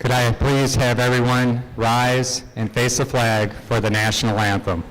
Could I please have everyone rise and face the flag for the national anthem?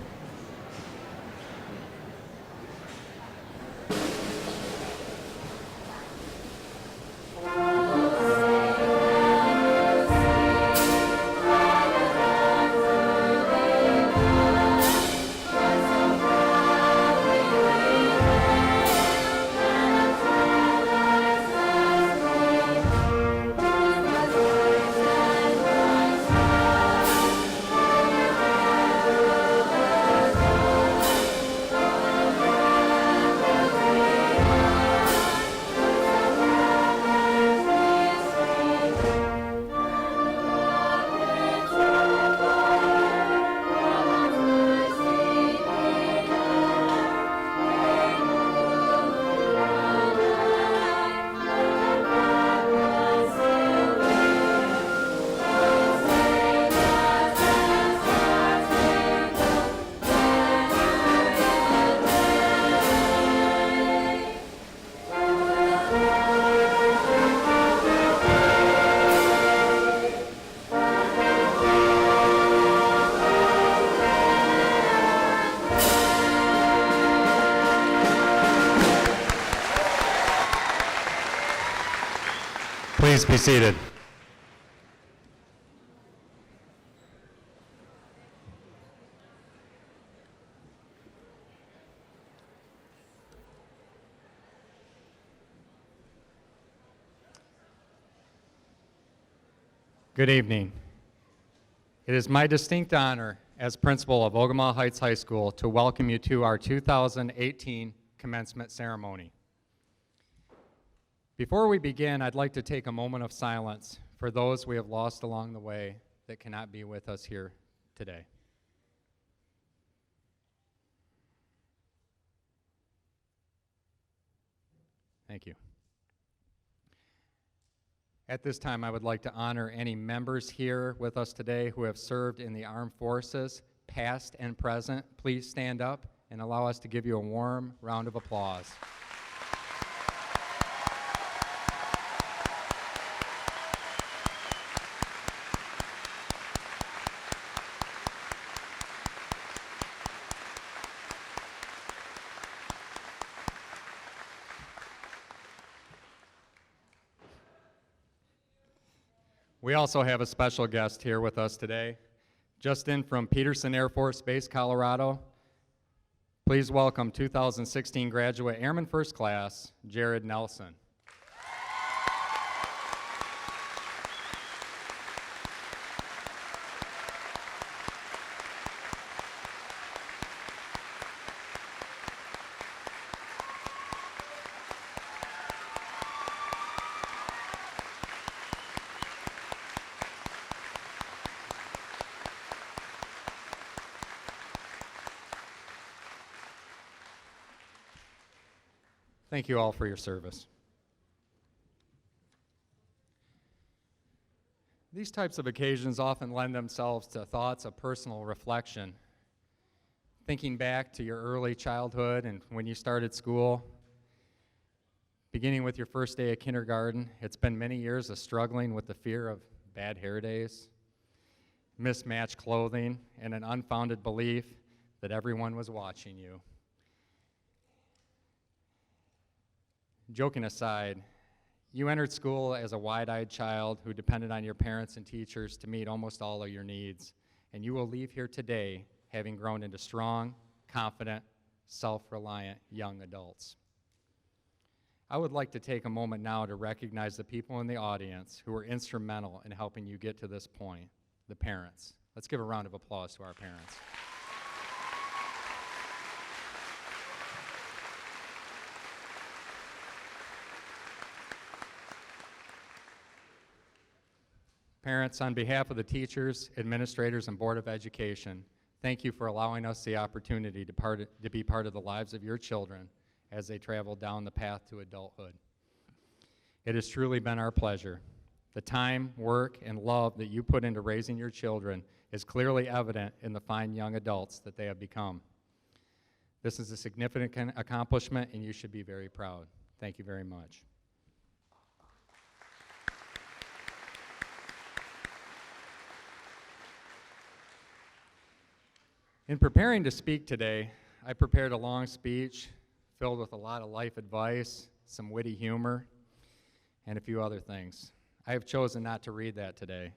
Please be seated. Good evening. It is my distinct honor as principal of Ogemaw Heights High School to welcome you to our 2018 commencement ceremony. Before we begin, I'd like to take a moment of silence for those we have lost along the way that cannot be with us here today. Thank you. At this time, I would like to honor any members here with us today who have served in the armed forces, past and present. Please stand up and allow us to give you a warm round of applause. We also have a special guest here with us today, just in from Peterson Air Force Base, Colorado. Please welcome 2016 graduate Airman First Class, Jared Nelson. Thank you all for your service. These types of occasions often lend themselves to thoughts of personal reflection. Thinking back to your early childhood and when you started school, beginning with your first day of kindergarten, it's been many years of struggling with the fear of bad hair days, mismatched clothing, and an unfounded belief that everyone was watching you. Joking aside, you entered school as a wide-eyed child who depended on your parents and teachers to meet almost all of your needs, and you will leave here today having grown into strong, confident, self-reliant young adults. I would like to take a moment now to recognize the people in the audience who were instrumental in helping you get to this point, the parents. Let's give a round of applause to our parents. Parents, on behalf of the teachers, administrators, and Board of Education, thank you for allowing us the opportunity to be part of the lives of your children as they travel down the path to adulthood. It has truly been our pleasure. The time, work, and love that you put into raising your children is clearly evident in the fine young adults that they have become. This is a significant accomplishment, and you should be very proud. Thank you very much. In preparing to speak today, I prepared a long speech filled with a lot of life advice, some witty humor, and a few other things. I have chosen not to read that today.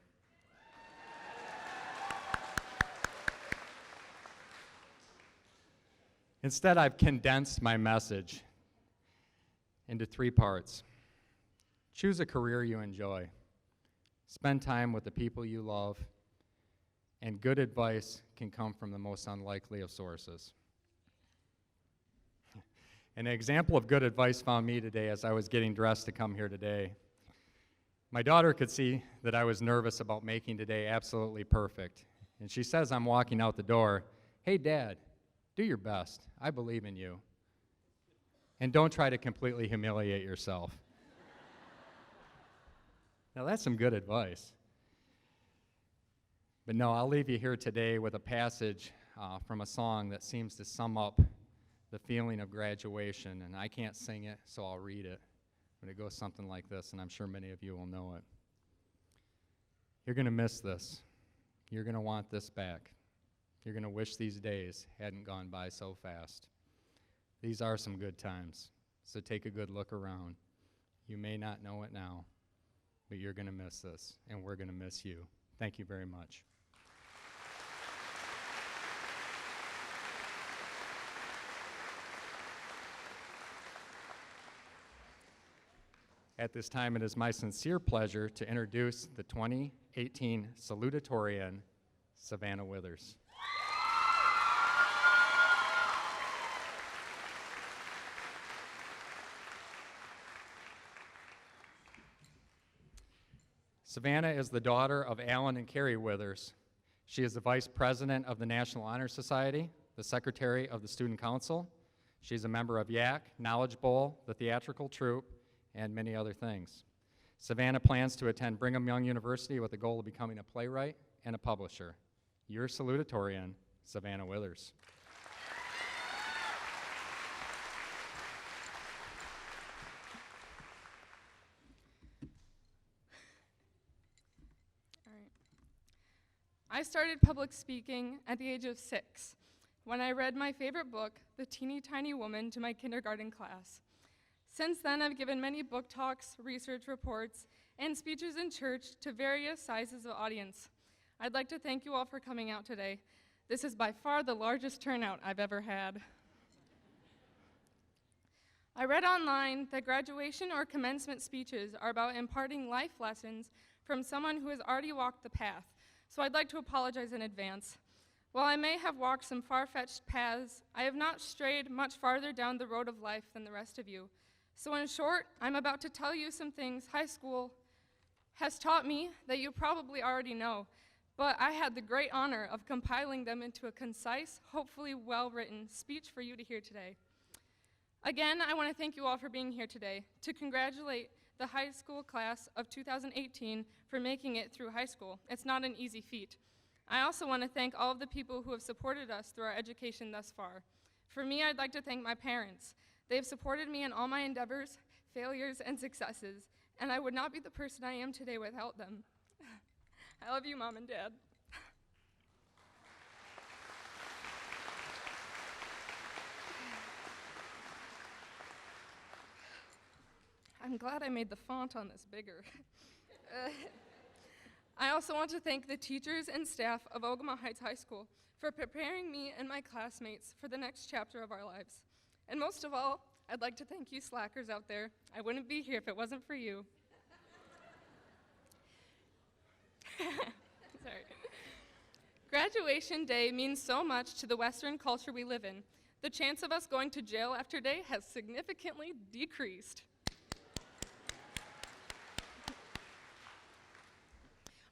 Instead, I've condensed my message into 3 parts. Choose a career you enjoy. Spend time with the people you love. And good advice can come from the most unlikely of sources. An example of good advice found me today as I was getting dressed to come here today. My daughter could see that I was nervous about making today absolutely perfect. And she says I'm walking out the door, "Hey, Dad, do your best. I believe in you. And don't try to completely humiliate yourself." Now that's some good advice. But no, I'll leave you here today with a passage from a song that seems to sum up the feeling of graduation. And I can't sing it, so I'll read it. But it goes something like this, and I'm sure many of you will know it. You're going to miss this. You're going to want this back. You're going to wish these days hadn't gone by so fast. These are some good times, so take a good look around. You may not know it now, but you're going to miss this, and we're going to miss you. Thank you very much. At this time, it is my sincere pleasure to introduce the 2018 Salutatorian, Savannah Withers. Savannah is the daughter of Alan and Carrie Withers. She is the Vice President of the National Honor Society, the Secretary of the Student Council. She's a member of YAC, Knowledge Bowl, the Theatrical Troupe, and many other things. Savannah plans to attend Brigham Young University with the goal of becoming a playwright and a publisher. Your salutatorian, Savannah Withers. All right. I started public speaking at the age of 6 when I read my favorite book, The Teeny Tiny Woman, to my kindergarten class. Since then, I've given many book talks, research reports, and speeches in church to various sizes of audience. I'd like to thank you all for coming out today. This is by far the largest turnout I've ever had. I read online that graduation or commencement speeches are about imparting life lessons from someone who has already walked the path, so I'd like to apologize in advance. While I may have walked some far-fetched paths, I have not strayed much farther down the road of life than the rest of you. So in short, I'm about to tell you some things high school has taught me that you probably already know, but I had the great honor of compiling them into a concise, hopefully well-written speech for you to hear today. Again, I want to thank you all for being here today, to congratulate the high school class of 2018 for making it through high school. It's not an easy feat. I also want to thank all of the people who have supported us through our education thus far. For me, I'd like to thank my parents. They've supported me in all my endeavors, failures, and successes, and I would not be the person I am today without them. I love you, Mom and Dad. I'm glad I made the font on this bigger. I also want to thank the teachers and staff of Ogemaw Heights High School for preparing me and my classmates for the next chapter of our lives. And most of all, I'd like to thank you slackers out there. I wouldn't be here if it wasn't for you. Sorry. Graduation day means so much to the Western culture we live in. The chance of us going to jail after day has significantly decreased.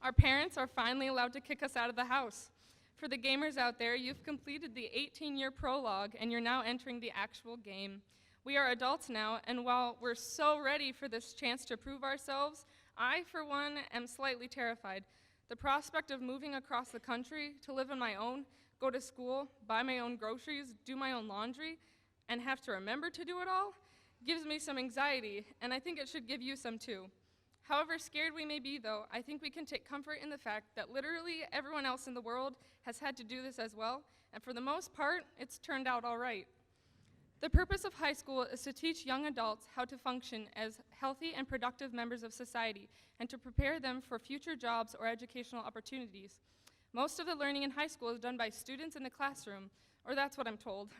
Our parents are finally allowed to kick us out of the house. For the gamers out there, you've completed the 18-year prologue, and you're now entering the actual game. We are adults now, and while we're so ready for this chance to prove ourselves, I, for one, am slightly terrified. The prospect of moving across the country to live on my own, go to school, buy my own groceries, do my own laundry, and have to remember to do it all, gives me some anxiety, and I think it should give you some too. However scared we may be, though, I think we can take comfort in the fact that literally everyone else in the world has had to do this as well, and for the most part, it's turned out all right. The purpose of high school is to teach young adults how to function as healthy and productive members of society and to prepare them for future jobs or educational opportunities. Most of the learning in high school is done by students in the classroom, or that's what I'm told.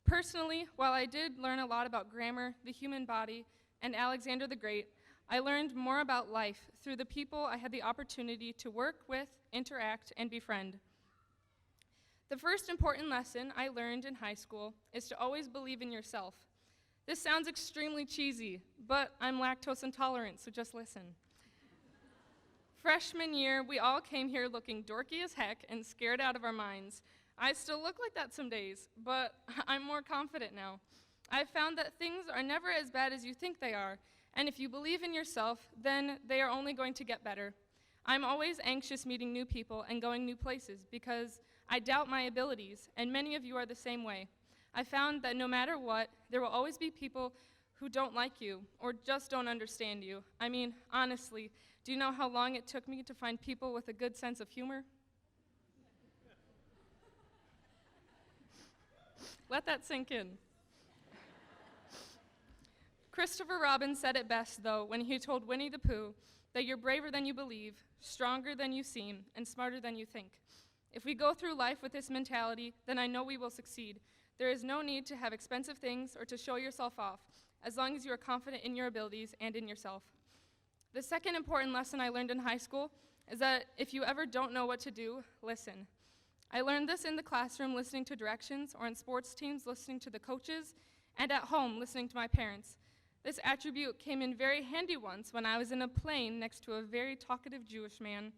Personally, while I did learn a lot about grammar, the human body, and Alexander the Great, I learned more about life through the people I had the opportunity to work with, interact, and befriend. The first important lesson I learned in high school is to always believe in yourself. This sounds extremely cheesy, but I'm lactose intolerant, so just listen. Freshman year, we all came here looking dorky as heck and scared out of our minds. I still look like that some days, but I'm more confident now. I've found that things are never as bad as you think they are, and if you believe in yourself, then they are only going to get better. I'm always anxious meeting new people and going new places because I doubt my abilities, and many of you are the same way. I found that no matter what, there will always be people who don't like you or just don't understand you. I mean, honestly, do you know how long it took me to find people with a good sense of humor? Let that sink in. Christopher Robin said it best, though, when he told Winnie the Pooh that you're braver than you believe, stronger than you seem, and smarter than you think. If we go through life with this mentality, then I know we will succeed. There is no need to have expensive things or to show yourself off, as long as you are confident in your abilities and in yourself. The second important lesson I learned in high school is that if you ever don't know what to do, listen. I learned this in the classroom listening to directions, or in sports teams listening to the coaches, and at home listening to my parents. This attribute came in very handy once when I was in a plane next to a very talkative Jewish man.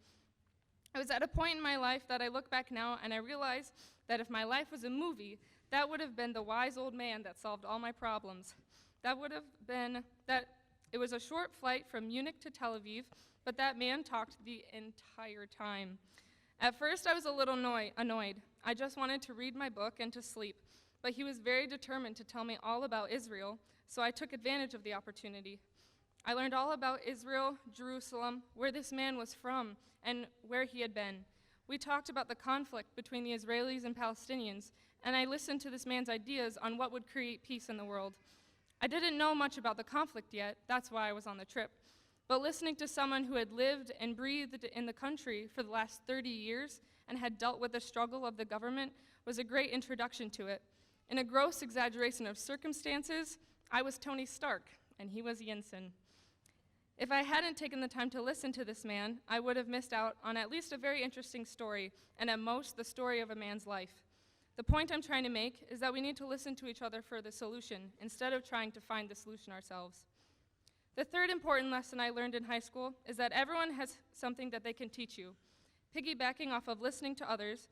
I was at a point in my life that I look back now and I realize that if my life was a movie, that would have been the wise old man that solved all my problems. That would have been that it was a short flight from Munich to Tel Aviv, but that man talked the entire time. At first, I was a little annoyed. I just wanted to read my book and to sleep, but he was very determined to tell me all about Israel, so I took advantage of the opportunity. I learned all about Israel, Jerusalem, where this man was from, and where he had been. We talked about the conflict between the Israelis and Palestinians, and I listened to this man's ideas on what would create peace in the world. I didn't know much about the conflict yet, that's why I was on the trip. But listening to someone who had lived and breathed in the country for the last 30 years and had dealt with the struggle of the government was a great introduction to it. In a gross exaggeration of circumstances, I was Tony Stark, and he was Yinsen. If I hadn't taken the time to listen to this man, I would have missed out on at least a very interesting story, and at most, the story of a man's life. The point I'm trying to make is that we need to listen to each other for the solution, instead of trying to find the solution ourselves. The third important lesson I learned in high school is that everyone has something that they can teach you. Piggybacking off of listening to others,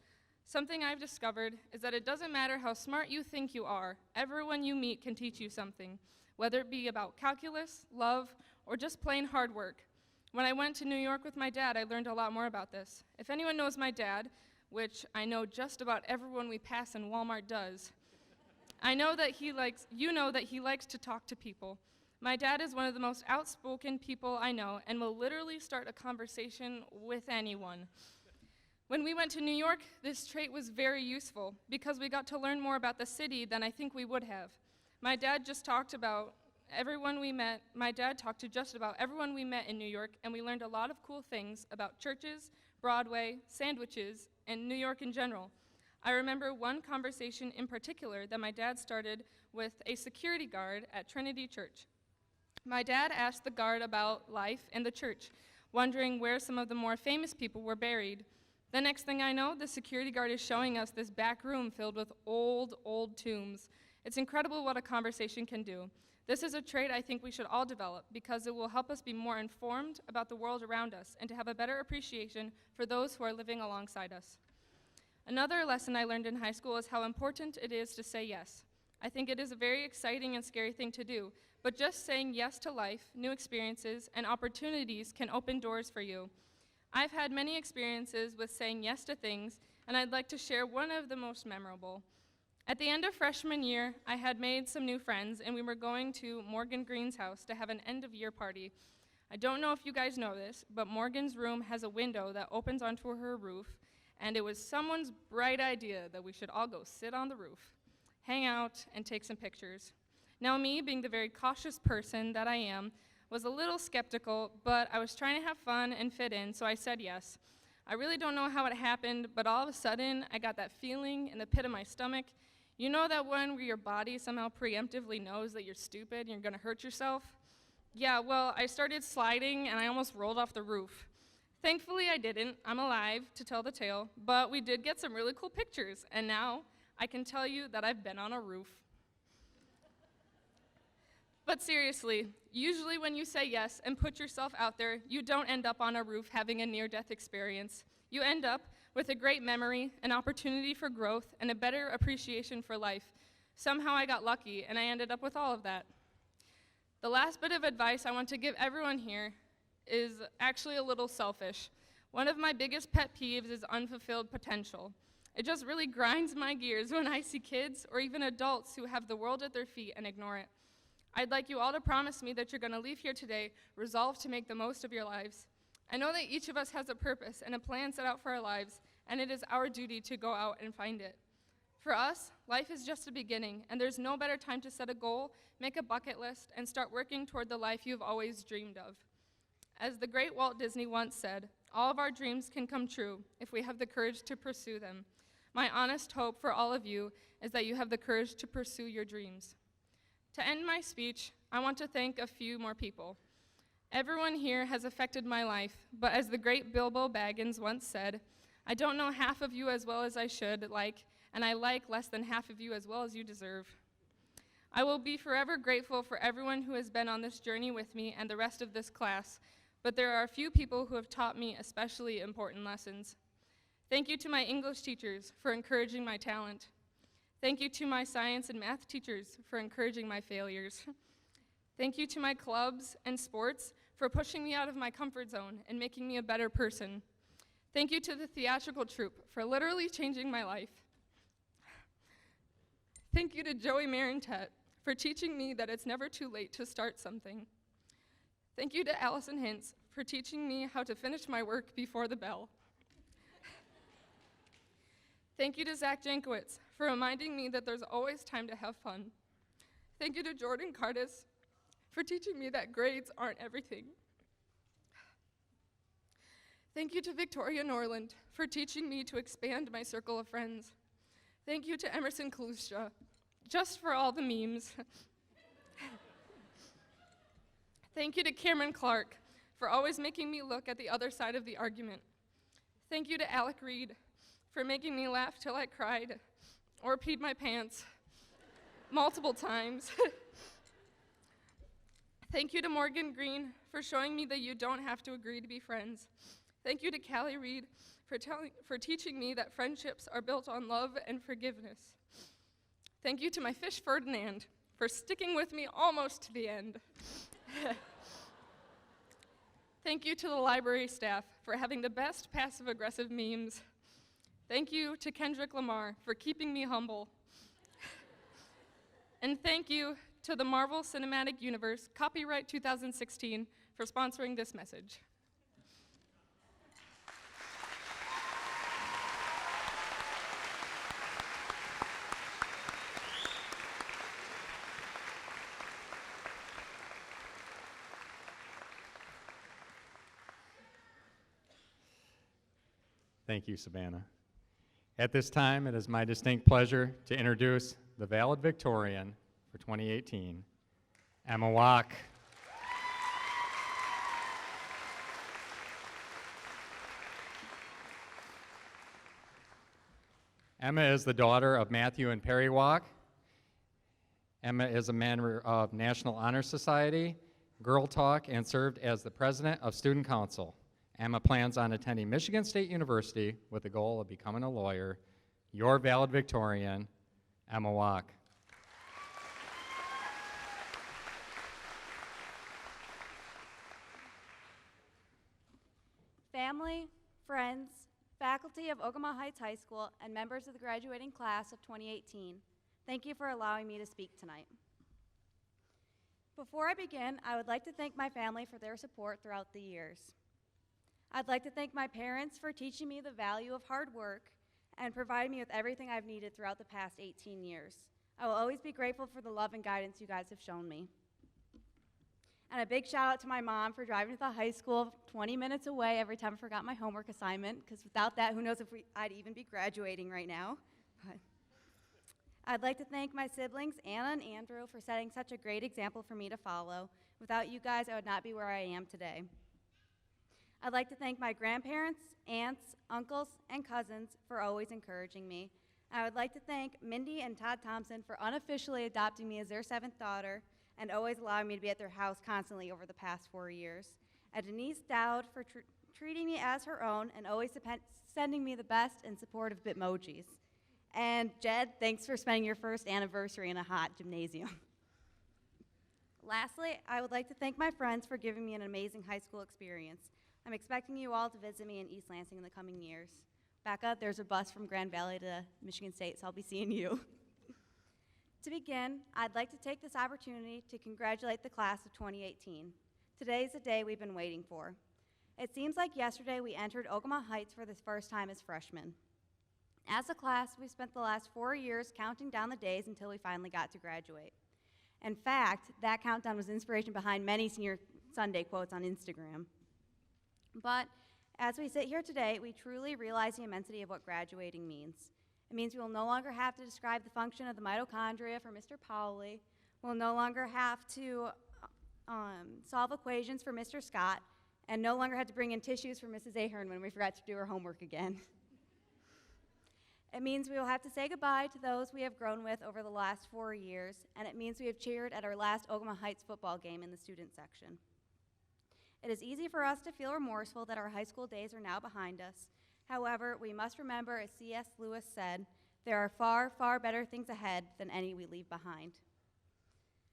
something I've discovered is that it doesn't matter how smart you think you are, everyone you meet can teach you something, whether it be about calculus, love, or just plain hard work. When I went to New York with my dad, I learned a lot more about this. If anyone knows my dad, which I know just about everyone we pass in Walmart does, you know that he likes to talk to people. My dad is one of the most outspoken people I know and will literally start a conversation with anyone. When we went to New York, this trait was very useful because we got to learn more about the city than I think we would have. My dad talked to just about everyone we met in New York, and we learned a lot of cool things about churches, Broadway, sandwiches, and New York in general. I remember one conversation in particular that my dad started with a security guard at Trinity Church. My dad asked the guard about life in the church, wondering where some of the more famous people were buried. The next thing I know, the security guard is showing us this back room filled with old tombs. It's incredible what a conversation can do. This is a trait I think we should all develop because it will help us be more informed about the world around us and to have a better appreciation for those who are living alongside us. Another lesson I learned in high school is how important it is to say yes. I think it is a very exciting and scary thing to do, but just saying yes to life, new experiences, and opportunities can open doors for you. I've had many experiences with saying yes to things, and I'd like to share one of the most memorable. At the end of freshman year, I had made some new friends, and we were going to Morgan Green's house to have an end-of-year party. I don't know if you guys know this, but Morgan's room has a window that opens onto her roof, and it was someone's bright idea that we should all go sit on the roof, hang out, and take some pictures. Now me, being the very cautious person that I am, was a little skeptical, but I was trying to have fun and fit in, so I said yes. I really don't know how it happened, but all of a sudden, I got that feeling in the pit of my stomach. You know that one where your body somehow preemptively knows that you're stupid and you're gonna hurt yourself? Yeah, well, I started sliding and I almost rolled off the roof. Thankfully, I didn't. I'm alive to tell the tale, but we did get some really cool pictures, and now I can tell you that I've been on a roof. But seriously, usually when you say yes and put yourself out there, you don't end up on a roof having a near-death experience. You end up with a great memory, an opportunity for growth, and a better appreciation for life. Somehow I got lucky, and I ended up with all of that. The last bit of advice I want to give everyone here is actually a little selfish. One of my biggest pet peeves is unfulfilled potential. It just really grinds my gears when I see kids or even adults who have the world at their feet and ignore it. I'd like you all to promise me that you're going to leave here today resolved to make the most of your lives. I know that each of us has a purpose and a plan set out for our lives, and it is our duty to go out and find it. For us, life is just a beginning, and there's no better time to set a goal, make a bucket list, and start working toward the life you've always dreamed of. As the great Walt Disney once said, all of our dreams can come true if we have the courage to pursue them. My honest hope for all of you is that you have the courage to pursue your dreams. To end my speech, I want to thank a few more people. Everyone here has affected my life, but as the great Bilbo Baggins once said, I don't know half of you as well as I should like, and I like less than half of you as well as you deserve. I will be forever grateful for everyone who has been on this journey with me and the rest of this class, but there are a few people who have taught me especially important lessons. Thank you to my English teachers for encouraging my talent. Thank you to my science and math teachers for encouraging my failures. Thank you to my clubs and sports for pushing me out of my comfort zone and making me a better person. Thank you to the theatrical troupe for literally changing my life. Thank you to Joey Marentet for teaching me that it's never too late to start something. Thank you to Allison Hintz for teaching me how to finish my work before the bell. Thank you to Zach Jankowitz for reminding me that there's always time to have fun. Thank you to Jordan Cardis for teaching me that grades aren't everything. Thank you to Victoria Norland for teaching me to expand my circle of friends. Thank you to Emerson Kalusha, just for all the memes. Thank you to Cameron Clark for always making me look at the other side of the argument. Thank you to Alec Reed for making me laugh till I cried or peed my pants multiple times. Thank you to Morgan Green for showing me that you don't have to agree to be friends. Thank you to Callie Reed for teaching me that friendships are built on love and forgiveness. Thank you to my fish Ferdinand for sticking with me almost to the end. Thank you to the library staff for having the best passive-aggressive memes. Thank you to Kendrick Lamar for keeping me humble. And thank you to the Marvel Cinematic Universe, copyright 2016, for sponsoring this message. Thank you, Savannah. At this time, it is my distinct pleasure to introduce the Valedictorian for 2018, Emma Wack. Emma is the daughter of Matthew and Perry Wack. Emma is a member of National Honor Society, Girl Talk, and served as the president of Student Council. Emma plans on attending Michigan State University with the goal of becoming a lawyer. Your valedictorian, Emma Wack. Family, friends, faculty of Ogemaw Heights High School, and members of the graduating class of 2018, thank you for allowing me to speak tonight. Before I begin, I would like to thank my family for their support throughout the years. I'd like to thank my parents for teaching me the value of hard work and providing me with everything I've needed throughout the past 18 years. I will always be grateful for the love and guidance you guys have shown me. And a big shout out to my mom for driving to the high school 20 minutes away every time I forgot my homework assignment, because without that, who knows if I'd even be graduating right now. But I'd like to thank my siblings, Anna and Andrew, for setting such a great example for me to follow. Without you guys, I would not be where I am today. I'd like to thank my grandparents, aunts, uncles, and cousins for always encouraging me. I would like to thank Mindy and Todd Thompson for unofficially adopting me as their 7th daughter and always allowing me to be at their house constantly over the past 4 years. And Denise Dowd for treating me as her own and always sending me the best and supportive Bitmojis. And Jed, thanks for spending your first anniversary in a hot gymnasium. Lastly, I would like to thank my friends for giving me an amazing high school experience. I'm expecting you all to visit me in East Lansing in the coming years. Becca, there's a bus from Grand Valley to Michigan State, so I'll be seeing you. To begin, I'd like to take this opportunity to congratulate the class of 2018. Today's the day we've been waiting for. It seems like yesterday we entered Ogemaw Heights for the first time as freshmen. As a class, we spent the last 4 years counting down the days until we finally got to graduate. In fact, that countdown was inspiration behind many senior Sunday quotes on Instagram. But as we sit here today, we truly realize the immensity of what graduating means. It means we will no longer have to describe the function of the mitochondria for Mr. Powley. We'll no longer have to solve equations for Mr. Scott, and no longer have to bring in tissues for Mrs. Ahern when we forgot to do her homework again. It means we will have to say goodbye to those we have grown with over the last 4 years, and it means we have cheered at our last Ogemaw Heights football game in the student section. It is easy for us to feel remorseful that our high school days are now behind us. However, we must remember, as C.S. Lewis said, there are far, far better things ahead than any we leave behind.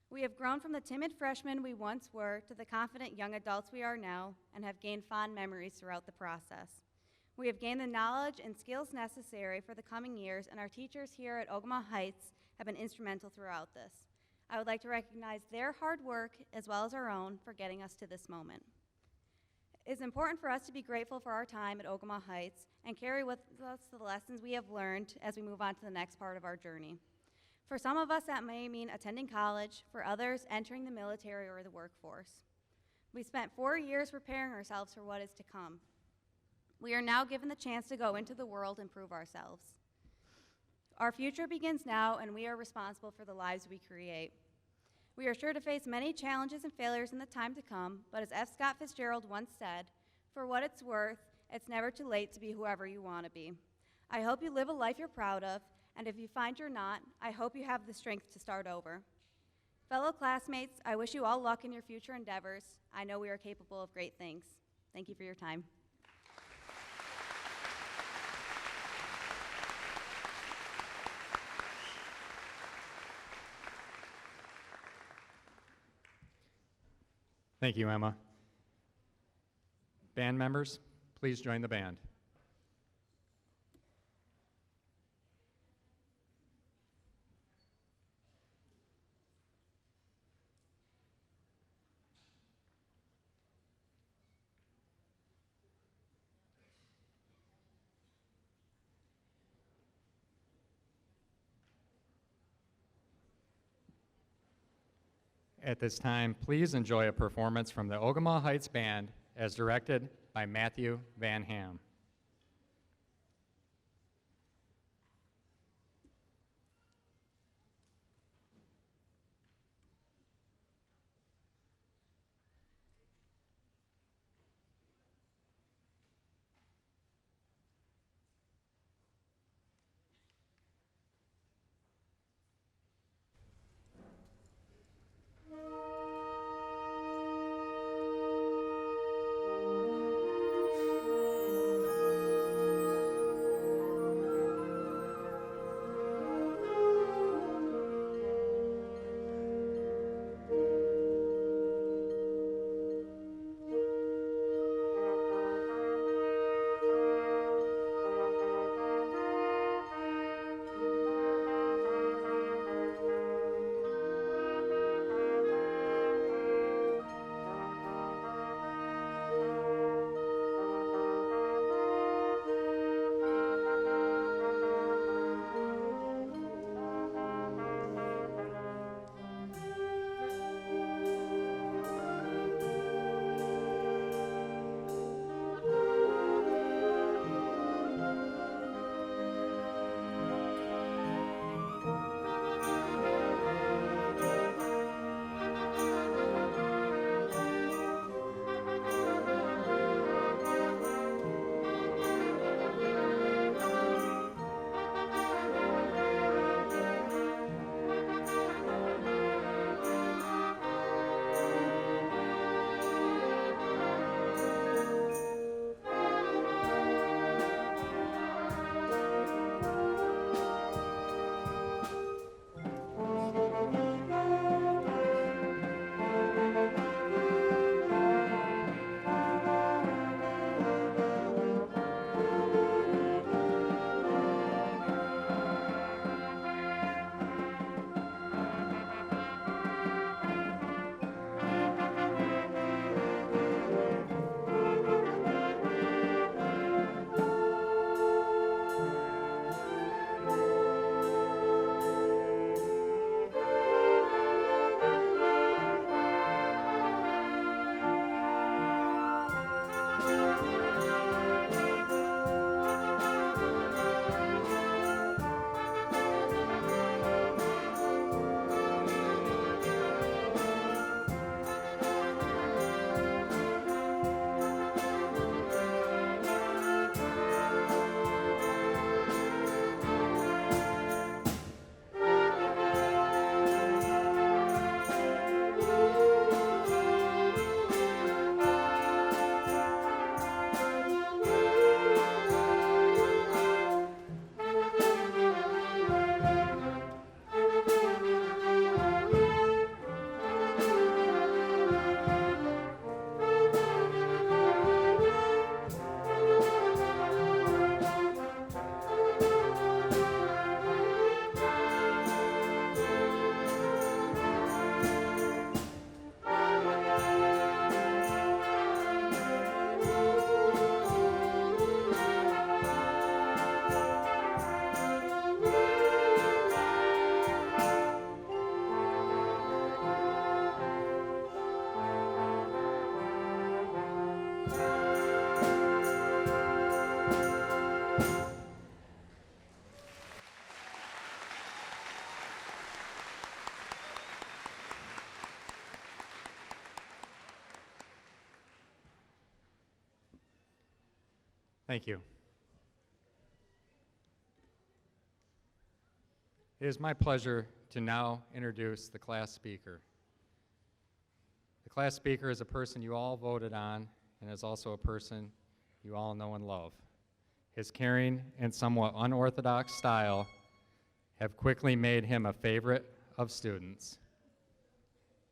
We have grown from the timid freshmen we once were to the confident young adults we are now, and have gained fond memories throughout the process. We have gained the knowledge and skills necessary for the coming years, and our teachers here at Ogemaw Heights have been instrumental throughout this. I would like to recognize their hard work, as well as our own, for getting us to this moment. It is important for us to be grateful for our time at Ogemaw Heights and carry with us the lessons we have learned as we move on to the next part of our journey. For some of us, that may mean attending college. For others, entering the military or the workforce. We spent 4 years preparing ourselves for what is to come. We are now given the chance to go into the world and prove ourselves. Our future begins now, and we are responsible for the lives we create. We are sure to face many challenges and failures in the time to come, but as F. Scott Fitzgerald once said, for what it's worth, it's never too late to be whoever you want to be. I hope you live a life you're proud of, and if you find you're not, I hope you have the strength to start over. Fellow classmates, I wish you all luck in your future endeavors. I know we are capable of great things. Thank you for your time. Thank you, Emma. Band members, please join the band. At this time, please enjoy a performance from the Ogemaw Heights Band as directed by Matthew Van Ham. Thank you. It is my pleasure to now introduce the class speaker. The class speaker is a person you all voted on and is also a person you all know and love. His caring and somewhat unorthodox style have quickly made him a favorite of students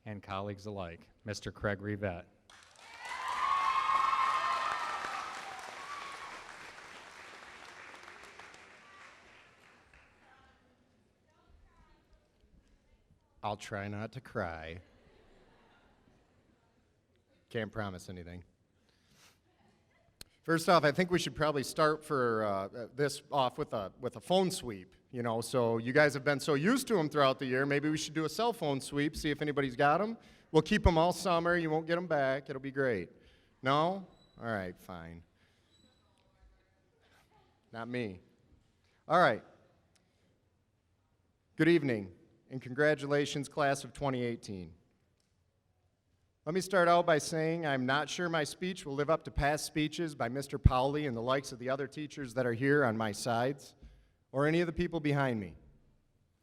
and colleagues alike, Mr. Craig Rivette. I'll try not to cry. Can't promise anything. First off, I think we should probably start for this off with a phone sweep. You know, so you guys have been so used to them throughout the year. Maybe we should do a cell phone sweep, see if anybody's got them. We'll keep them all summer. You won't get them back. It'll be great. No? All right, fine. Not me. All right. Good evening, and congratulations, class of 2018. Let me start out by saying I'm not sure my speech will live up to past speeches by Mr. Powley and the likes of the other teachers that are here on my sides, or any of the people behind me.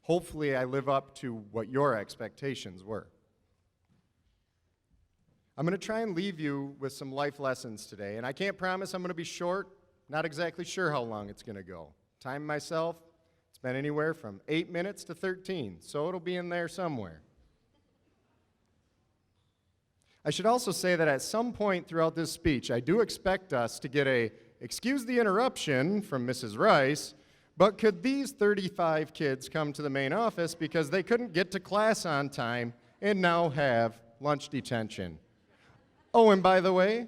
Hopefully I live up to what your expectations were. I'm going to try and leave you with some life lessons today, and I can't promise I'm going to be short, not exactly sure how long it's going to go. Time myself, it's been anywhere from 8 minutes to 13, so it'll be in there somewhere. I should also say that at some point throughout this speech, I do expect us to get a "excuse the interruption" from Mrs. Rice, but could these 35 kids come to the main office because they couldn't get to class on time and now have lunch detention? Oh, and by the way,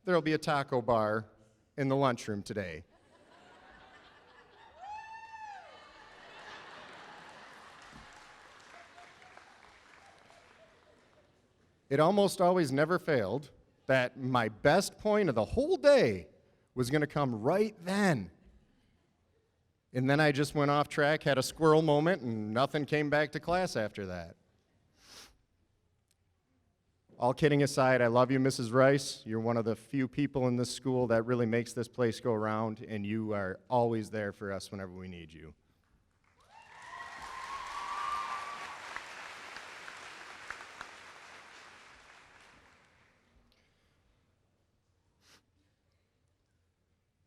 there'll be a taco bar in the lunchroom today. It almost always never failed that my best point of the whole day was going to come right then. And then I just went off track, had a squirrel moment, and nothing came back to class after that. All kidding aside, I love you, Mrs. Rice. You're one of the few people in this school that really makes this place go round, and you are always there for us whenever we need you.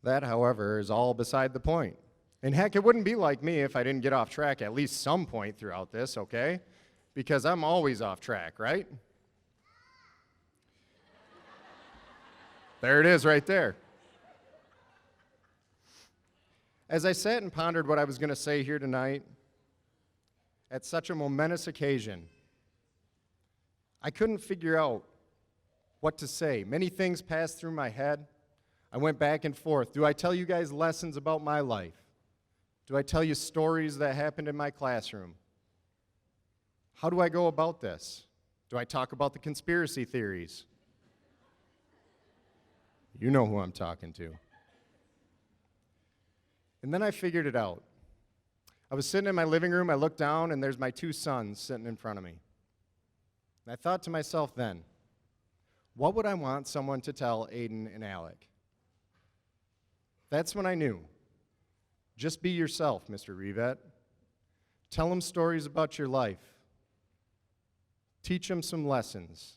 That, however, is all beside the point. And heck, it wouldn't be like me if I didn't get off track at least some point throughout this, okay? Because I'm always off track, right? There it is right there. As I sat and pondered what I was going to say here tonight, at such a momentous occasion, I couldn't figure out what to say. Many things passed through my head. I went back and forth. Do I tell you guys lessons about my life? Do I tell you stories that happened in my classroom? How do I go about this? Do I talk about the conspiracy theories? You know who I'm talking to. And then I figured it out. I was sitting in my living room, I looked down, and there's my two sons sitting in front of me. And I thought to myself then, what would I want someone to tell Aiden and Alec? That's when I knew. Just be yourself, Mr. Rivette. Tell them stories about your life. Teach them some lessons.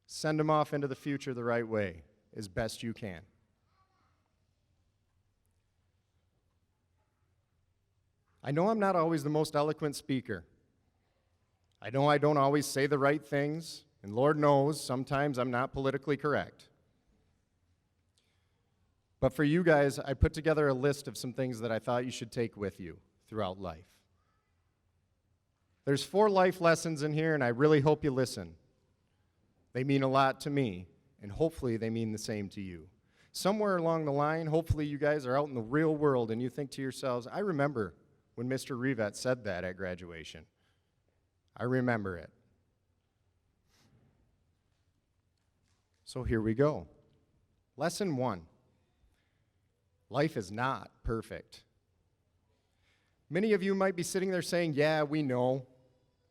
Send them off into the future the right way, as best you can. I know I'm not always the most eloquent speaker. I know I don't always say the right things, and Lord knows, sometimes I'm not politically correct. But for you guys, I put together a list of some things that I thought you should take with you throughout life. There's 4 life lessons in here, and I really hope you listen. They mean a lot to me, and hopefully they mean the same to you. Somewhere along the line, hopefully you guys are out in the real world, and you think to yourselves, I remember when Mr. Rivette said that at graduation. I remember it. So here we go. Lesson 1. Life is not perfect. Many of you might be sitting there saying, yeah, we know,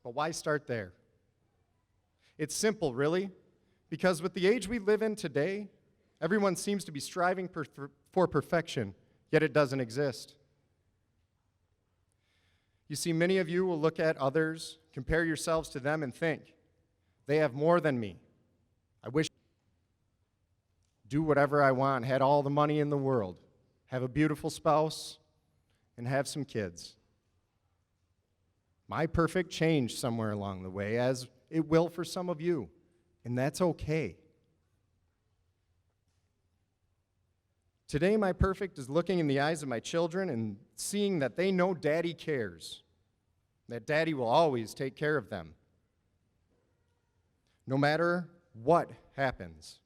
but why start there? It's simple, really, because with the age we live in today, everyone seems to be striving for perfection, yet it doesn't exist. You see, many of you will look at others, compare yourselves to them, and think, they have more than me. I wish I could do whatever I want, had all the money in the world, have a beautiful spouse, and have some kids. My perfect changed somewhere along the way, as it will for some of you, and that's okay. Today, my perfect is looking in the eyes of my children and seeing that they know Daddy cares, that Daddy will always take care of them, no matter what happens.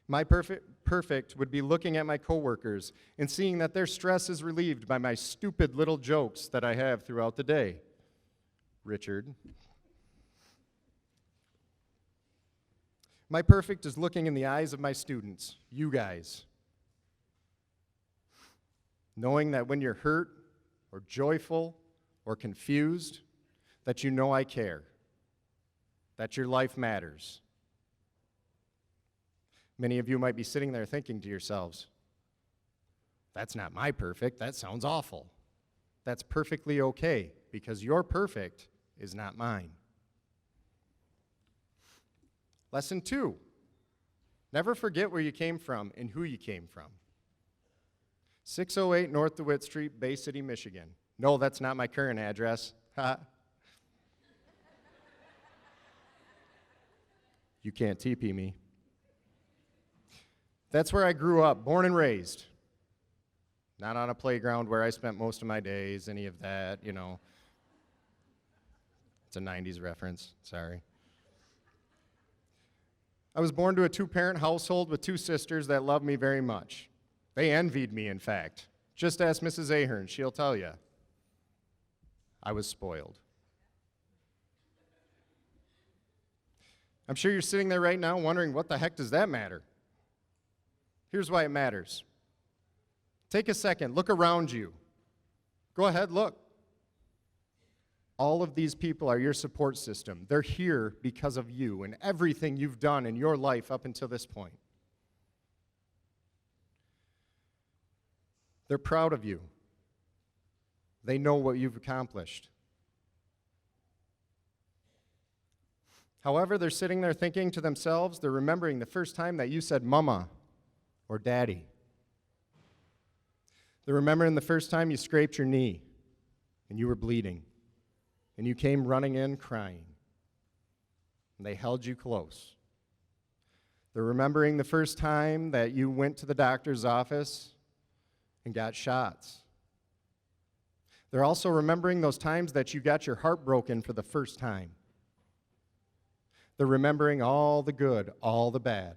My perfect would be looking at my coworkers and seeing that their stress is relieved by my stupid little jokes that I have throughout the day. Richard. My perfect is looking in the eyes of my students, you guys, knowing that when you're hurt or joyful or confused, that you know I care, that your life matters. Many of you might be sitting there thinking to yourselves, that's not my perfect, that sounds awful. That's perfectly okay, because your perfect is not mine. Lesson 2, never forget where you came from and who you came from. 608 North DeWitt Street, Bay City, Michigan. No, that's not my current address. You can't TP me. That's where I grew up, born and raised. Not on a playground where I spent most of my days, any of that, you know. It's a 90s reference, sorry. I was born to a 2-parent household with 2 sisters that loved me very much. They envied me, in fact. Just ask Mrs. Ahern, she'll tell you. I was spoiled. I'm sure you're sitting there right now wondering, what the heck does that matter? Here's why it matters. Take a second, look around you. Go ahead, look. All of these people are your support system. They're here because of you and everything you've done in your life up until this point. They're proud of you. They know what you've accomplished. However, they're sitting there thinking to themselves, they're remembering the first time that you said mama or daddy. They're remembering the first time you scraped your knee and you were bleeding and you came running in crying and they held you close. They're remembering the first time that you went to the doctor's office and got shots. They're also remembering those times that you got your heart broken for the first time. They're remembering all the good, all the bad,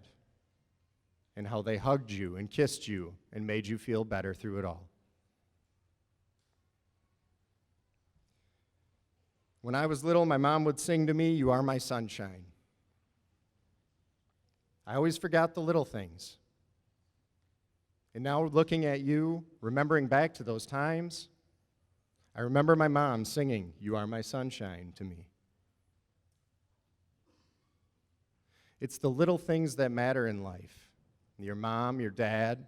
and how they hugged you and kissed you and made you feel better through it all. When I was little, my mom would sing to me, "You are my sunshine." I always forgot the little things. And now looking at you, remembering back to those times, I remember my mom singing, "You are my sunshine" to me. It's the little things that matter in life. Your mom, your dad,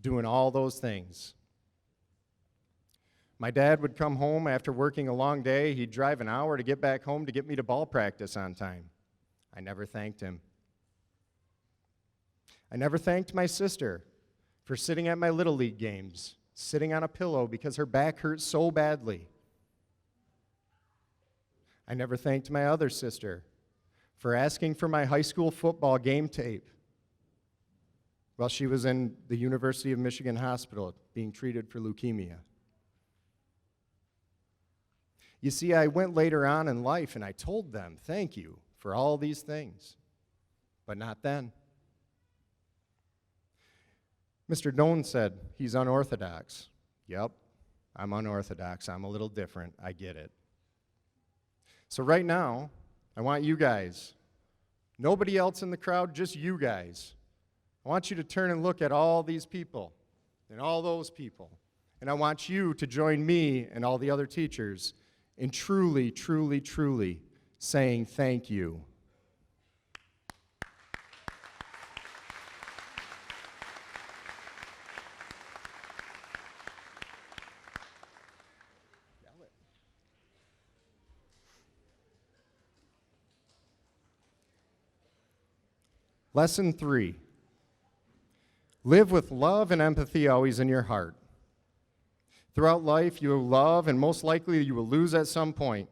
doing all those things. My dad would come home after working a long day. He'd drive an hour to get back home to get me to ball practice on time. I never thanked him. I never thanked my sister for sitting at my Little League games, sitting on a pillow because her back hurt so badly. I never thanked my other sister for asking for my high school football game tape while she was in the University of Michigan hospital being treated for leukemia. You see, I went later on in life and I told them, thank you for all these things, but not then. Mr. Doan said he's unorthodox. Yep, I'm unorthodox. I'm a little different. I get it. So right now, I want you guys, Nobody else in the crowd, just you guys. I want you to turn and look at all these people and all those people. And I want you to join me and all the other teachers in truly, truly, truly saying thank you. Lesson 3. Live with love and empathy always in your heart. Throughout life, you will love, and most likely you will lose at some point.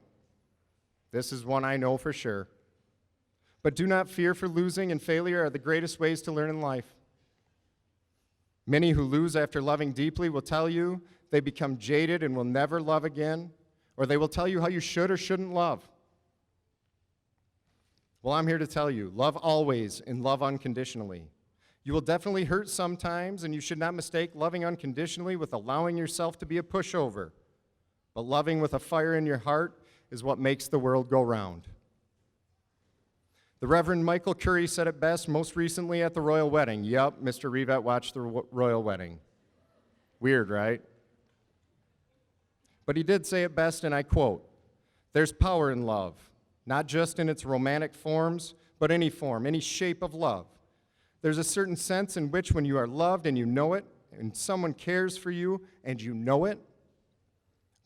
This is one I know for sure. But do not fear, for losing and failure are the greatest ways to learn in life. Many who lose after loving deeply will tell you they become jaded and will never love again, or they will tell you how you should or shouldn't love. Well, I'm here to tell you, love always and love unconditionally. You will definitely hurt sometimes, and you should not mistake loving unconditionally with allowing yourself to be a pushover. But loving with a fire in your heart is what makes the world go round. The Reverend Michael Curry said it best most recently at the royal wedding. Yup, Mr. Revet watched the royal wedding. Weird, right? But he did say it best, and I quote, "There's power in love. Not just in its romantic forms, but any form, any shape of love. There's a certain sense in which when you are loved and you know it, and someone cares for you and you know it,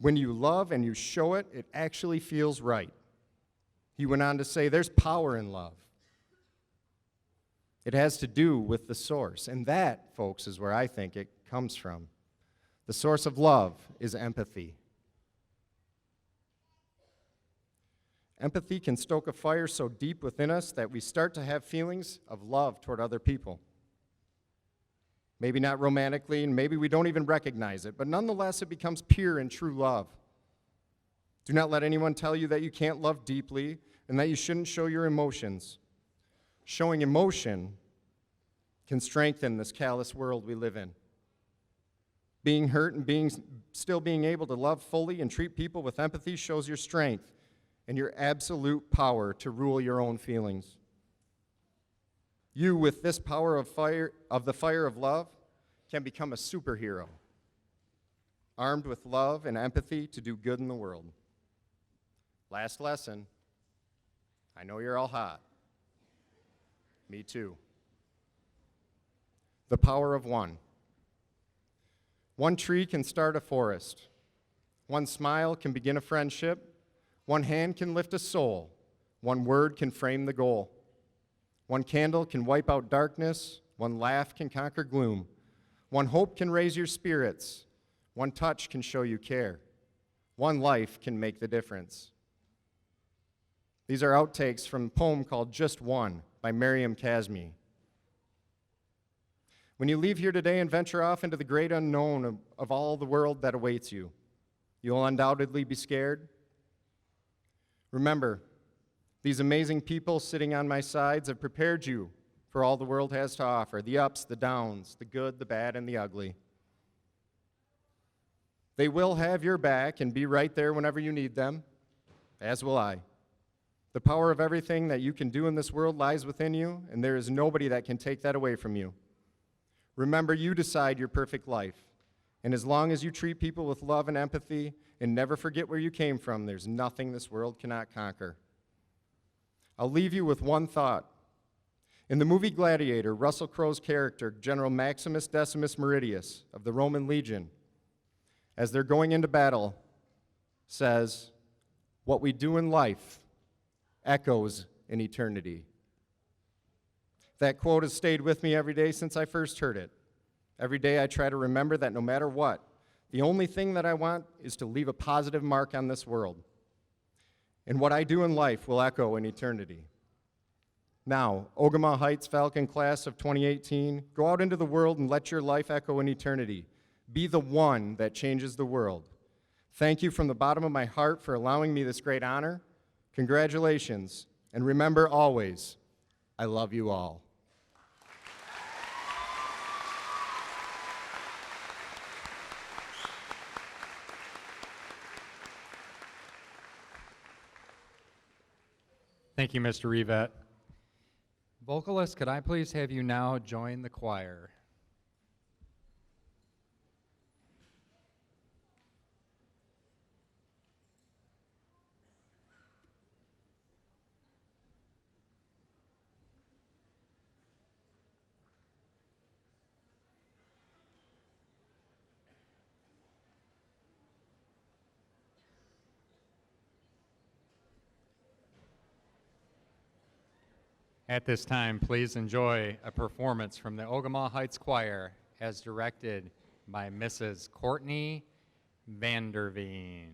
when you love and you show it, it actually feels right." He went on to say, there's power in love. It has to do with the source, and that, folks, is where I think it comes from. The source of love is empathy. Empathy can stoke a fire so deep within us that we start to have feelings of love toward other people. Maybe not romantically, and maybe we don't even recognize it, but nonetheless it becomes pure and true love. Do not let anyone tell you that you can't love deeply and that you shouldn't show your emotions. Showing emotion can strengthen this callous world we live in. Being hurt and still being able to love fully and treat people with empathy shows your strength and your absolute power to rule your own feelings. You, with this power of the fire of love, can become a superhero, armed with love and empathy to do good in the world. Last lesson. I know you're all hot. Me too. The power of one. One tree can start a forest. One smile can begin a friendship. One hand can lift a soul. One word can frame the goal. One candle can wipe out darkness. One laugh can conquer gloom. One hope can raise your spirits. One touch can show you care. One life can make the difference. These are outtakes from a poem called Just One by Miriam Kazmi. When you leave here today and venture off into the great unknown of all the world that awaits you, you'll undoubtedly be scared. Remember, these amazing people sitting on my sides have prepared you for all the world has to offer, the ups, the downs, the good, the bad, and the ugly. They will have your back and be right there whenever you need them, as will I. The power of everything that you can do in this world lies within you, and there is nobody that can take that away from you. Remember, you decide your perfect life, and as long as you treat people with love and empathy and never forget where you came from, there's nothing this world cannot conquer. I'll leave you with one thought. In the movie Gladiator, Russell Crowe's character, General Maximus Decimus Meridius of the Roman Legion, as they're going into battle, says, "What we do in life echoes in eternity." That quote has stayed with me every day since I first heard it. Every day I try to remember that no matter what, the only thing that I want is to leave a positive mark on this world. And what I do in life will echo in eternity. Now, Ogemaw Heights Falcon Class of 2018, go out into the world and let your life echo in eternity. Be the one that changes the world. Thank you from the bottom of my heart for allowing me this great honor. Congratulations, and remember always, I love you all. Thank you, Mr. Revet. Vocalist, could I please have you now join the choir? At this time, please enjoy a performance from the Ogemaw Heights Choir as directed by Mrs. Courtney Vanderveen.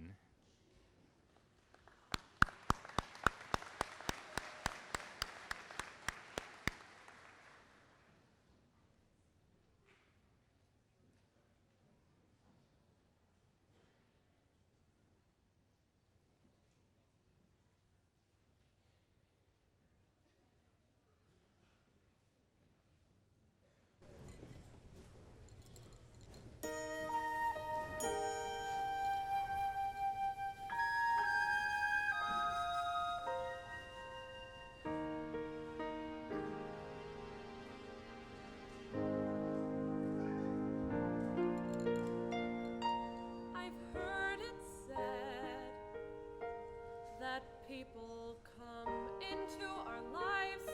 People come into our lives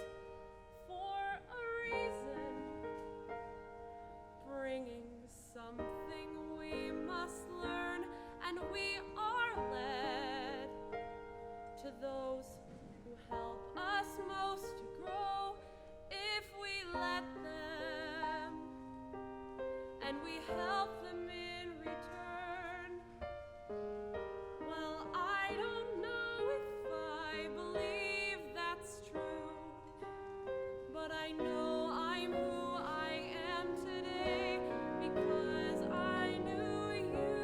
for a reason, bringing something we must learn, and we are led to those who help us most to grow if we let them, and we help them in return. Well, I don't know if I believe that's true, but I know I'm who I am today because I knew you.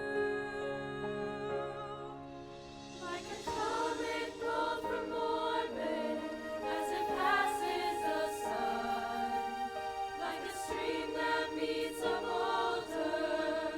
Like a comet pulled from orbit as it passes the sun, like a stream that meets a boulder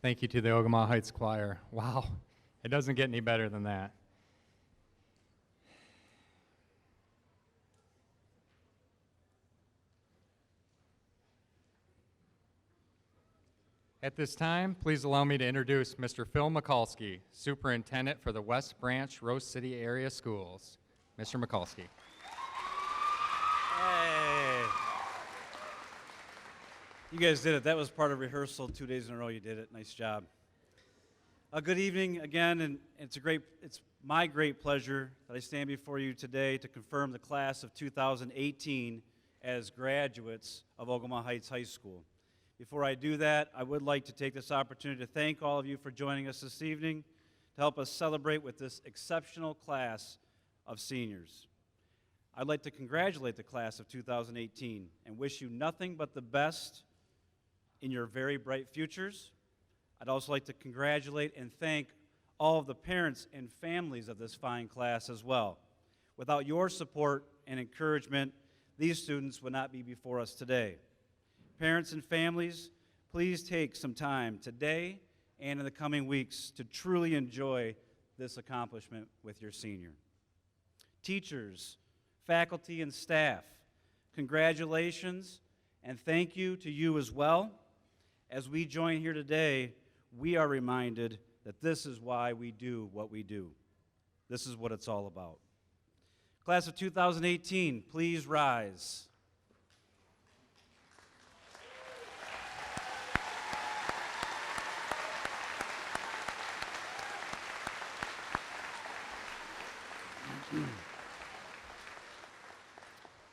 Thank you to the Ogemaw Heights Choir. Wow, it doesn't get any better than that. At this time, please allow me to introduce Mr. Phil Mikulski, Superintendent for the West Branch Rose City Area Schools. Mr. Mikulski. Hey. You guys did it. That was part of rehearsal 2 days in a row. You did it. Nice job. Good evening again, and it's my great pleasure that I stand before you today to confirm the class of 2018 as graduates of Ogemaw Heights High School. Before I do that, I would like to take this opportunity to thank all of you for joining us this evening to help us celebrate with this exceptional class of seniors. I'd like to congratulate the class of 2018 and wish you nothing but the best in your very bright futures. I'd also like to congratulate and thank all of the parents and families of this fine class as well. Without your support and encouragement, these students would not be before us today. Parents and families, please take some time today and in the coming weeks to truly enjoy this accomplishment with your senior. Teachers, faculty, and staff, congratulations and thank you to you as well. As we join here today, we are reminded that this is why we do what we do. This is what it's all about. Class of 2018, please rise.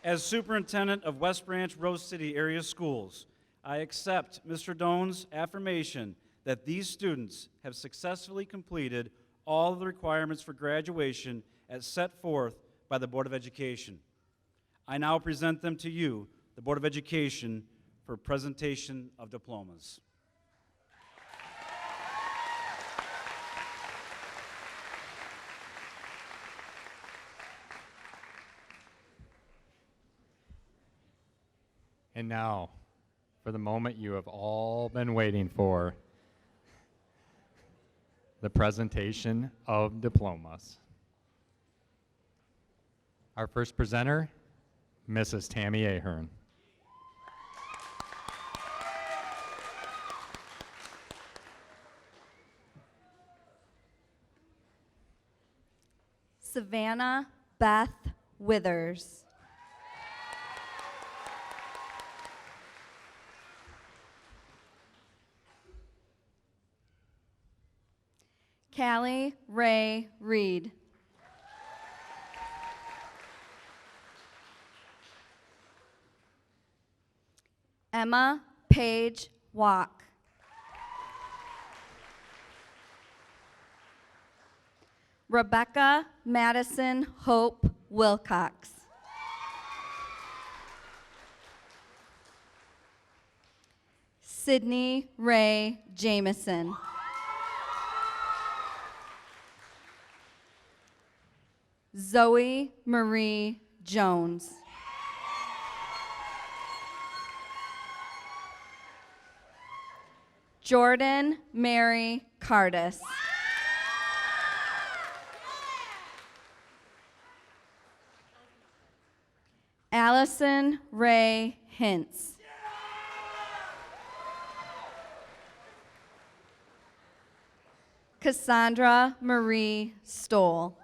As Superintendent of West Branch Rose City Area Schools, I accept Mr. Doan's affirmation that these students have successfully completed all of the requirements for graduation as set forth by the Board of Education. I now present them to you, the Board of Education, for presentation of diplomas. And now, for the moment you have all been waiting for, the presentation of diplomas. Our first presenter, Mrs. Tammy Ahern. Savannah Beth Withers. Callie Ray Reed. Emma Paige Walk. Rebecca Madison Hope Wilcox. Sydney Ray Jameson. Zoe Marie Jones. Jordan Mary Cardis. Allison Ray Hintz. Cassandra Marie Stoll.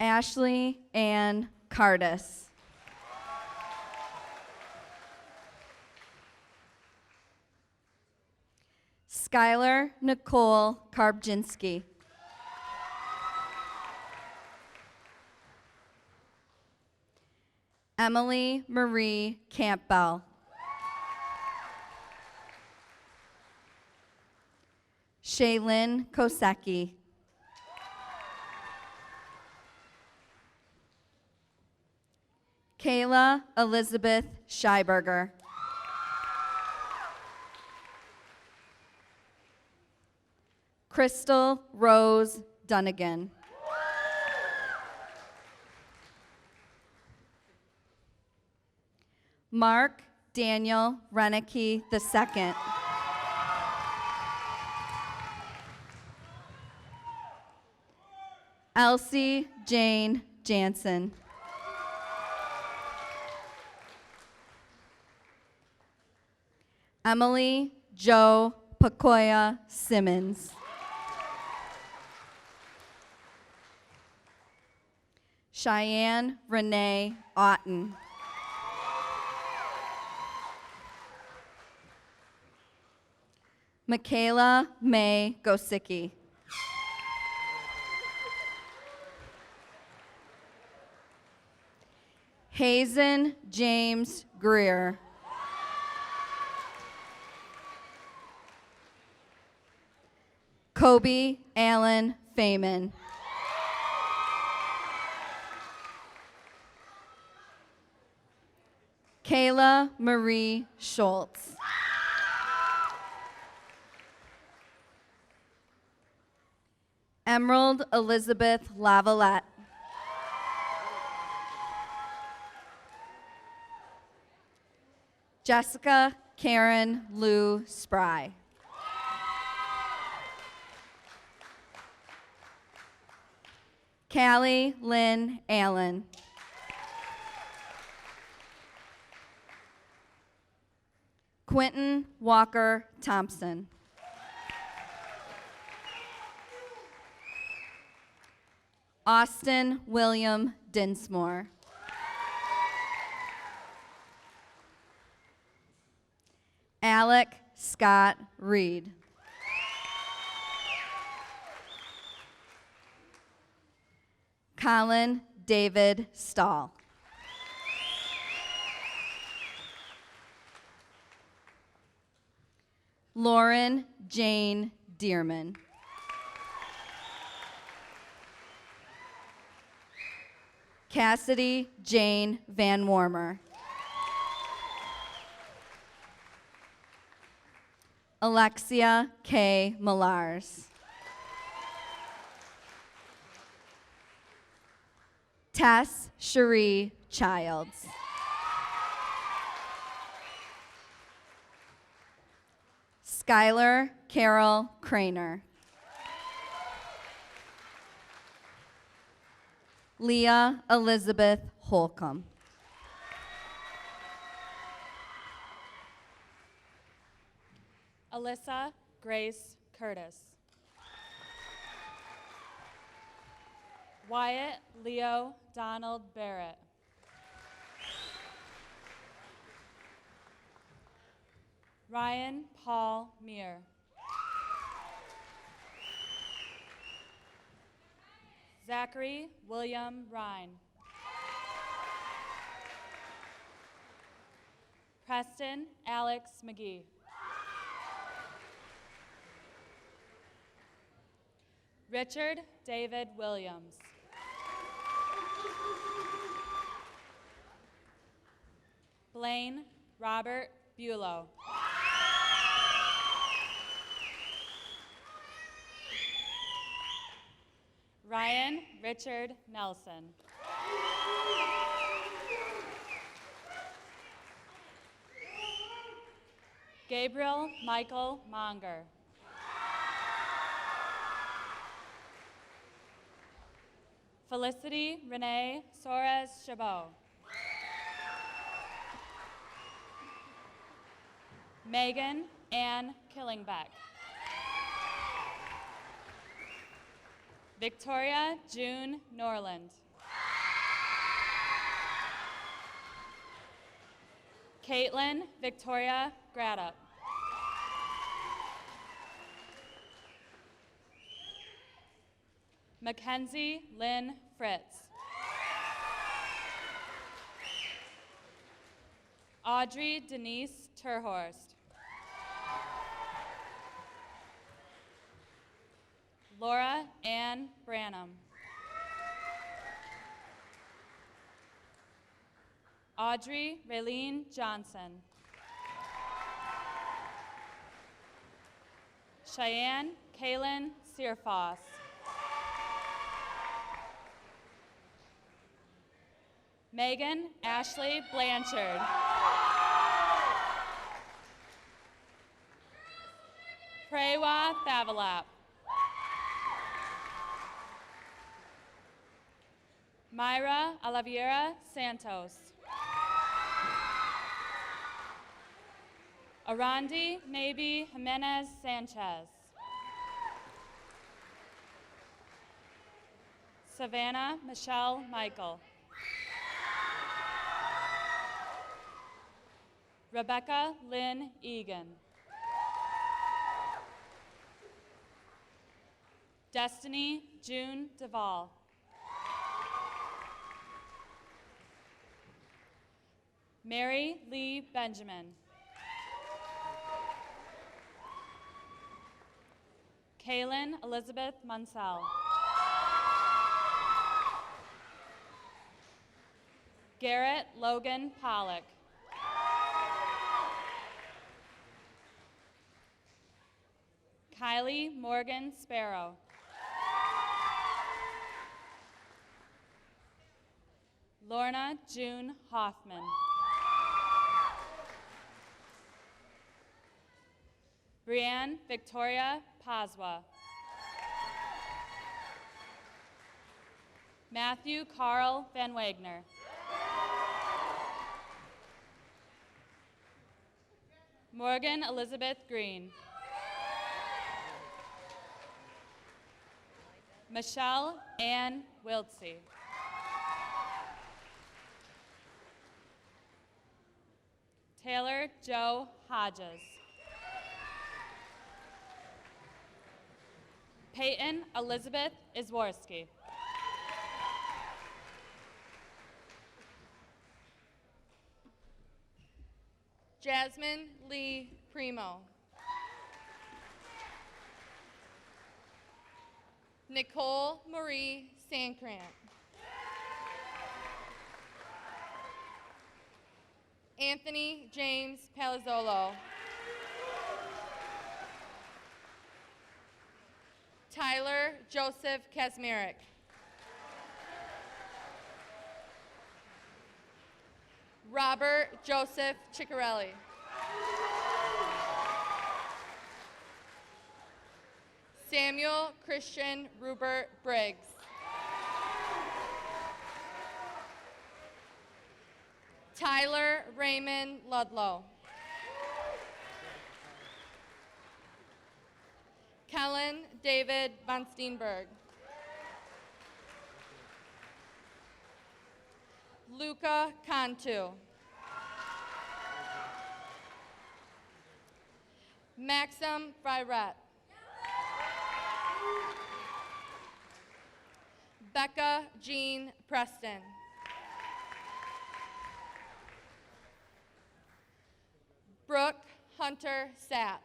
Ashley Ann Cardis. Skylar Nicole Karbczynski. Emily Marie Campbell. Shaylin Kosecki. Kayla Elizabeth Scheiberger. Crystal Rose Dunnigan. Mark Daniel Renicky II. Elsie Jane Jansen. Emily Jo Pacoya Simmons. Cheyenne Renee Otten. Michaela May Gosicki. Hazen James Greer. Kobe Allen Feynman. Kayla Marie Schultz. Emerald Elizabeth Lavalette. Jessica Karen Lou Spry. Callie Lynn Allen. Quentin Walker Thompson. Austin William Dinsmore. Alec Scott Reed. Colin David Stahl. Lauren Jane Dearman. Cassidy Jane Van Warmer. Alexia K. Millars. Tess Cherie Childs. Skylar Carol Craner. Leah Elizabeth Holcomb. Alyssa Grace Curtis. Wyatt Leo Donald Barrett. Ryan Paul Meir. Zachary William Rhine. Preston Alex McGee. Richard David Williams. Blaine Robert Bulow. Ryan Richard Nelson. Gabriel Michael Monger. Felicity Renee Soares Chabot. Megan Ann Killingbeck. Victoria June Norland. Caitlin Victoria Gratup. Mackenzie Lynn Fritz. Audrey Denise Terhorst. Laura Ann Branham. Audrey Raylene Johnson. Cheyenne Kaylin Searfoss. Megan Ashley Blanchard. Prewa Thavalap. Myra Alaviera Santos. Arandi Nabi Jimenez Sanchez. Savannah Michelle Michael. Rebecca Lynn Egan. Destiny June Duvall. Mary Lee Benjamin. Kaylin Elizabeth Munsell. Garrett Logan Pollock. Kylie Morgan Sparrow. Lorna June Hoffman. Brianne Victoria Paswa. Matthew Carl Van Wagner. Morgan Elizabeth Green. Michelle Ann Wiltsey. Taylor Joe Hodges. Peyton Elizabeth Isworski. Jasmine Lee Primo. Nicole Marie Sandkrant. Anthony James Palazzolo. Tyler Joseph Kasmerick. Robert Joseph Ciccarelli. Samuel Christian Rupert Briggs. Tyler Raymond Ludlow. Kellen David von Steenberg. Luca Cantu. Maxim Fryret. Becca Jean Preston. Brooke Hunter Sapp.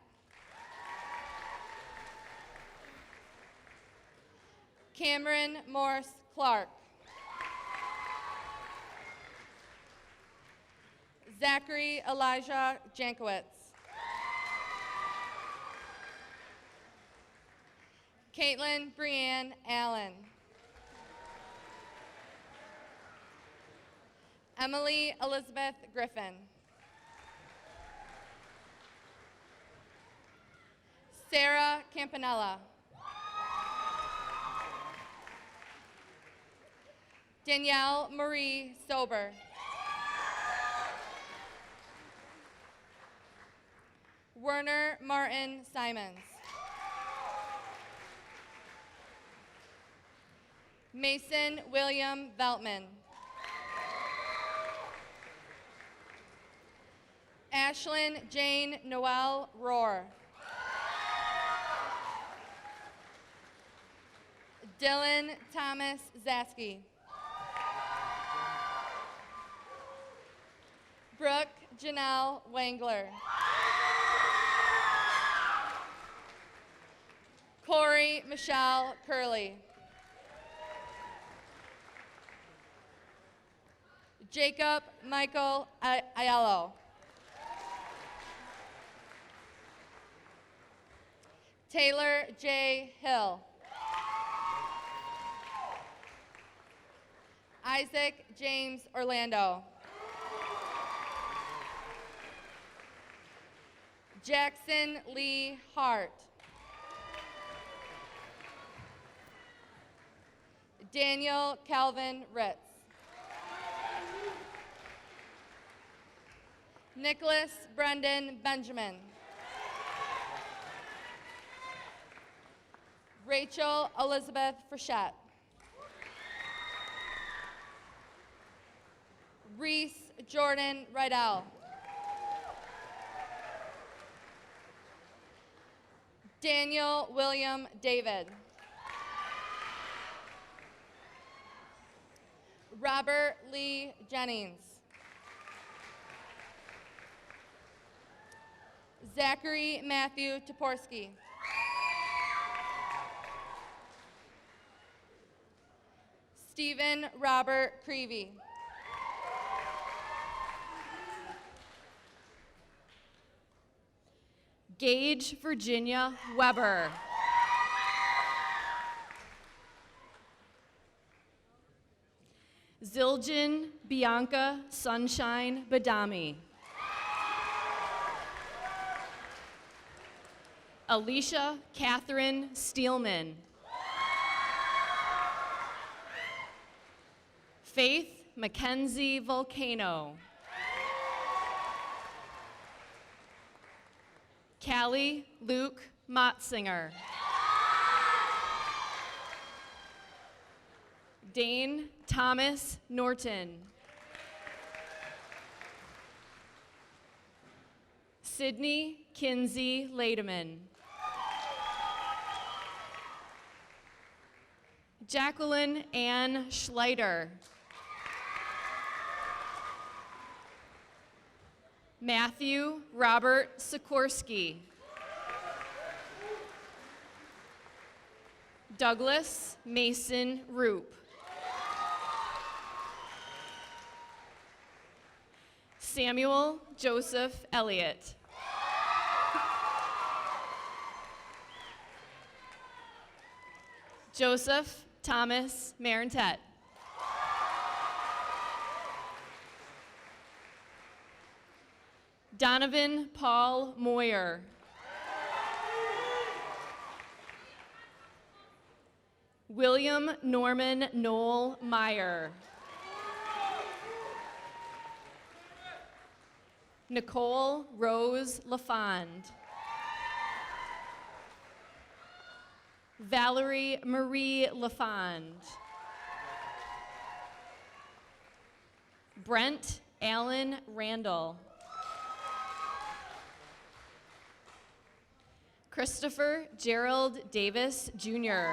Cameron Morse Clark. Zachary Elijah Jankowitz. Caitlin Brianne Allen. Emily Elizabeth Griffin. Sarah Campanella. Danielle Marie Sober. Werner Martin Simons. Mason William Veltman. Ashlyn Jane Noel Rohr. Dylan Thomas Zaski. Brooke Janelle Wangler. Corey Michelle Curley. Jacob Michael Ayalo. Taylor J. Hill. Isaac James Orlando. Jackson Lee Hart. Daniel Calvin Ritz. Nicholas Brendan Benjamin. Rachel Elizabeth Frechette. Reese Jordan Rydell. Daniel William David. Robert Lee Jennings. Zachary Matthew Toporski. Stephen Robert Creevy. Gage Virginia Weber. Zildjian Bianca Sunshine Badami. Alicia Catherine Steelman. Faith Mackenzie Volcano. Callie Luke Motzinger. Dane Thomas Norton. Sydney Kinsey Lademan. Jacqueline Ann Schleiter. Matthew Robert Sikorsky. Douglas Mason Roop. Samuel Joseph Elliott. Joseph Thomas Marentet. Donovan Paul Moyer. William Norman Noel Meyer. Nicole Rose LaFond. Valerie Marie LaFond. Brent Allen Randall. Christopher Gerald Davis, Jr.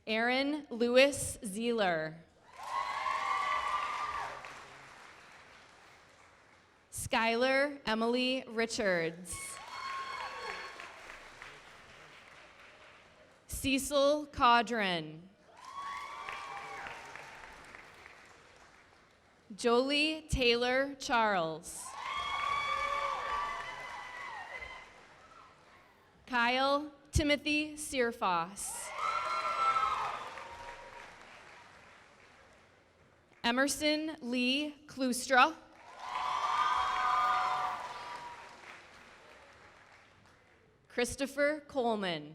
Aaron Lewis Zeeler. Skylar Emily Richards. Cecil Caudron. Jolie Taylor Charles. Kyle Timothy Searfoss. Emerson Lee Klustra. Christopher Coleman.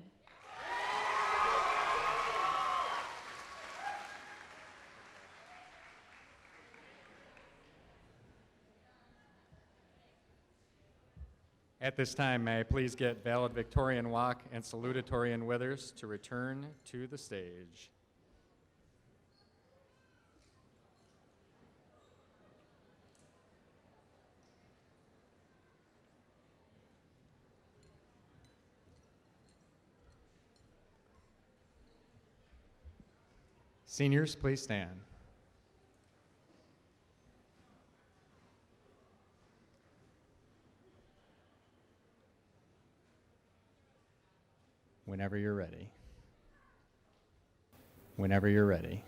At this time, may I please get Valedictorian Walk and Salutatorian Withers to return to the stage. Seniors, please stand. Whenever you're ready. Whenever you're ready.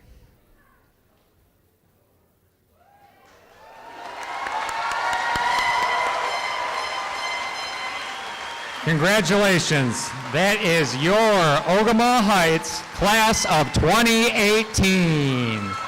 Congratulations. That is your Ogemaw Heights class of 2018.